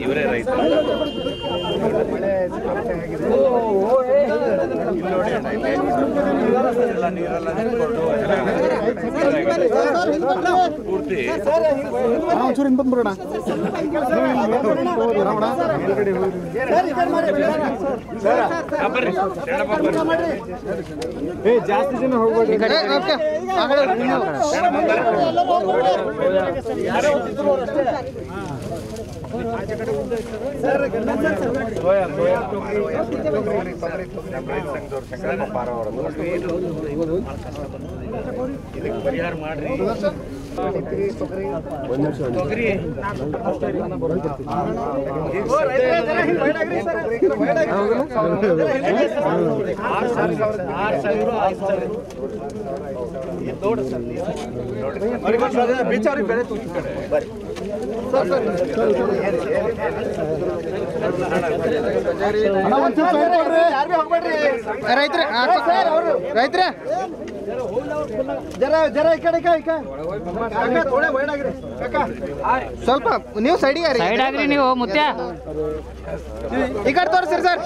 ಇವರೇ ರೈತರು ಪೂರ್ತಿ ಒಂಚೂರು ಬಂದ್ಬಿಡೋಣ ಜಾಸ್ತಿ ಜನ ಹೋಗ್ಬೇಡಿ ಇದಕ್ಕೆ ಪರಿಹಾರ ಮಾಡ್ರಿ. ರೈತರ ಜರ ಈ ಕಡೆ ಸ್ವಲ್ಪ ನೀವು ಸೈಡ್ ಆಗ್ರಿ ನೀವು ಮುತ್ಯ ಈ ಕಡೆ ತೋರಿಸ್ರಿ ಸರ್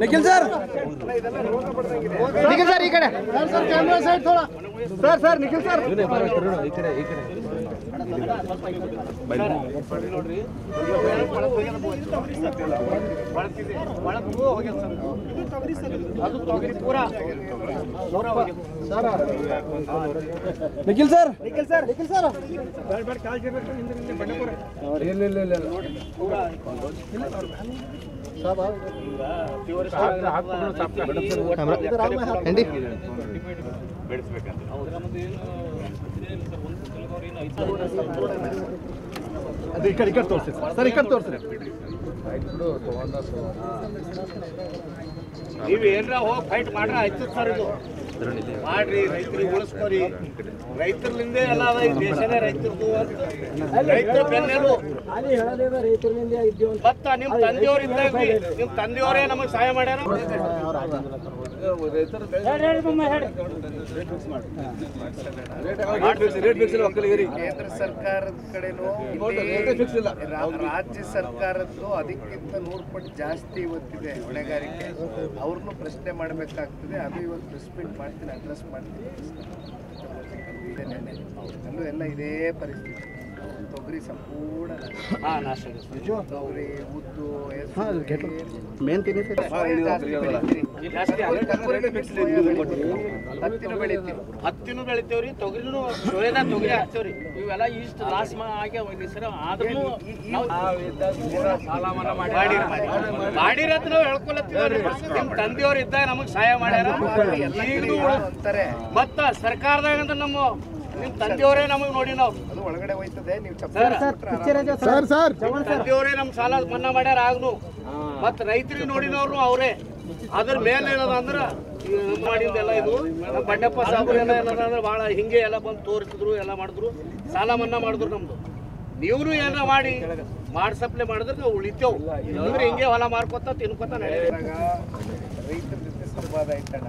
ನಿಖಿಲ್ ಸರ್ ಈ ಕಡೆ ಕ್ಯಾಮ್ರಾ ಸೈಡ್ ಥೋड़ा sir Nikhil sir Nikhil sir ಅದು ಈ ಕಡೆ ತೋರಿಸಿ ಸರ್ ಈ ಕಡೆ ತೋರಿಸ್ರಿ ನೀವು ಏನ್ರ ಹೋಗಿ ಫೈಟ್ ಮಾಡ್ರ ಆಯ್ತು ಸರ್. ಇದು ಮಾಡ್ರಿ, ರೈತರಿಗೆ ಉಳಿಸ್ಕೋರಿ. ರೈತರ್ಲಿಂದೇ ಎಲ್ಲ ಅದ ಈ ದೇಶನೇ ರೈತರದು. ರೈತರ ಬೆನ್ನೆಲು ಮತ್ತ ನಿಮ್ ತಂದೆಯವ್ರು ಇದ್ದಾಗ ನಿಮ್ ತಂದೆಯವರೇ ನಮಗೆ ಸಹಾಯ ಮಾಡ್ಯಾರ. ಕೇಂದ್ರ ಸರ್ಕಾರದ ಕಡೆನೂ ರಾಜ್ಯ ಸರ್ಕಾರದ್ದು ಅದಕ್ಕಿಂತ 100 ಪಟ್ಟು ಜಾಸ್ತಿ ಇವತ್ತಿದೆ ಹೊಣೆಗಾರಿಕೆ. ಅವ್ರನ್ನೂ ಪ್ರಶ್ನೆ ಮಾಡಬೇಕಾಗ್ತದೆ. ಅದು ಇವತ್ತು ಪ್ರೆಸ್ ಮೀಟ್ ಮಾಡ್ತೀನಿ, ಅಡ್ರೆಸ್ ಮಾಡ್ತೀನಿ. ಅಲ್ಲೂ ಎಲ್ಲ ಇದೇ ಪರಿಸ್ಥಿತಿ. ತೊಗರಿ ಸಂಪೂರ್ಣ ತೊಗರಿ, ಉದ್ದು, ಹತ್ತಿನೂ ಬೆಳಿತೇವ್ರಿ, ತೊಗರಿನೂ ತೊಗರಿ ಹಾಕ್ತೇವ್ರಿ. ಇವೆಲ್ಲ ಇಷ್ಟು ಲಾಸ್ ಆಗ್ಯಾವ ಸರ್. ಆದ್ರೂ ಮಾಡಿರತ್ ನಾವು ಹೇಳ್ಕೊಳತ್ತೀವ್ರಿ. ನಿಮ್ ತಂದೆಯವ್ರು ಇದ್ದಾಗ ನಮಗ್ ಸಹಾಯ ಮಾಡ್ಯಾರ. ಈಗಲೂ ಮತ್ತ ಸರ್ಕಾರದಾಗ ನಮ್ಮ ನಿಮ್ ತಂದೆಯವರೇ ನಮಗ್ ನೋಡಿ ನಾವು ಒಳಗಡೆ ಹೋಯ್ತದೆ. ನೀವು ತಂದೆಯವರೇ ನಮ್ ಸಾಲ ಮನ್ನಾ ಮಾಡ್ಯಾರ. ಆಗ್ನು ಮತ್ ರೈತರಿಗೆ ನೋಡಿನವ್ರು ಅವರೇ. ಅದ್ರ ಮೇಲೆ ಏನದಂದ್ರ ಮಾಡಿದ್ದೆಲ್ಲ ಇದು ಬಂಡೆಪ್ಪ ಸಾಬ್ರು ಏನಂದ್ರೆ ಭಾಳ ಹಿಂಗೆ ಎಲ್ಲ ಬಂದು ತೋರಿಸಿದ್ರು, ಎಲ್ಲ ಮಾಡಿದ್ರು, ಸಾಲ ಮನ್ನಾ ಮಾಡಿದ್ರು ನಮ್ದು. ನೀವು ಏನಾರ ಮಾಡಿ ಸಪ್ಲೈ ಮಾಡಿದ್ರೆ ನಾವು ಉಳಿತೇವು. ಅಂದ್ರೆ ಹಿಂಗೆ ಹೊಲ ಮಾರ್ಕೊತ ತಿನ್ಕೊತ ರೈತರ ಜೊತೆ ಸಂವಾದ ಆಯ್ತಣ್ಣ.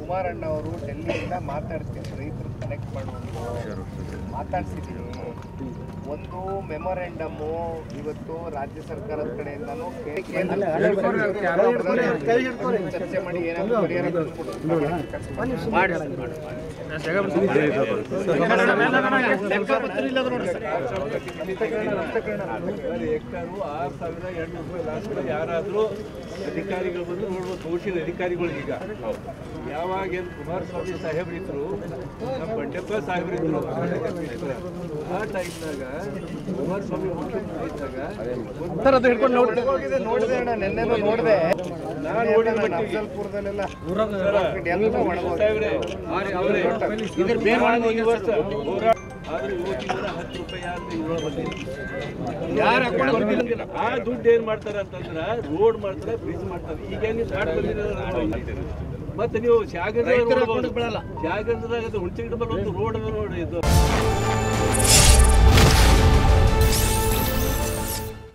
ಕುಮಾರಣ್ಣ ಅವರು ಡೆಲ್ಲಿಯಿಂದ ಮಾತಾಡ್ತೀನಿ, ರೈತರು ಕನೆಕ್ಟ್ ಮಾಡುವುದು ಮಾತಾಡ್ಸಿದ್ದೀನಿ. ಒಂದು ಮೆಮೊರೆಂಡಮ್ಮು ಇವತ್ತು ರಾಜ್ಯ ಸರ್ಕಾರದ ಕಡೆಯಿಂದನೂ ಚರ್ಚೆ ಮಾಡಿ ಏನಾದರೂ ಪರಿಹಾರ ಯಾರಾದರೂ ಅಧಿಕಾರಿಗಳು ಬಂದು ನೋಡ್ಬೋದು. ತೋರಿಸಿದ ಅಧಿಕಾರಿಗಳಿಗೆ ಈಗ ಯಾವಾಗ ಏನು ಕುಮಾರಸ್ವಾಮಿ ಸಾಹೇಬ್ರಿದ್ರು, ನಮ್ಮ ಬಂಡೆಪ್ಪ ಸಾಹೇಬ್ರಿದ್ರು, ಆ ಟೈಮ್ನಾಗ ಕುಮಾರಸ್ವಾಮಿ ಮುಖ್ಯಮಂತ್ರಿ ಇದ್ದಾಗ ನೋಡಿದೆ ಅಣ್ಣ, ನೆನ್ನೆನೂ ನೋಡಿದೆ. ನಾನು ನೋಡಿದ ನಫ್ಜಲ್ಪುರದಲ್ಲೆಲ್ಲ ಆದ್ರೆ ಇವತ್ತಿನ 10 ರೂಪಾಯಿ ಆ ದುಡ್ಡು ಏನ್ ಮಾಡ್ತಾರ ಅಂತಂದ್ರ ರೋಡ್ ಮಾಡ್ತಾರೆ, ಬ್ರಿಡ್ಜ್ ಮಾಡ್ತಾರೆ. ಈಗ ದಾಟ್ ಬಂದಿರೋದು ಮತ್ತೆ ನೀವು ರೈತರ ಅಕೌಂಟ್ಗೆ ಬೀಳಲ್ಲ. ಹುಣಚಿಗಿಡ ಒಂದು ರೋಡ್ ಇದು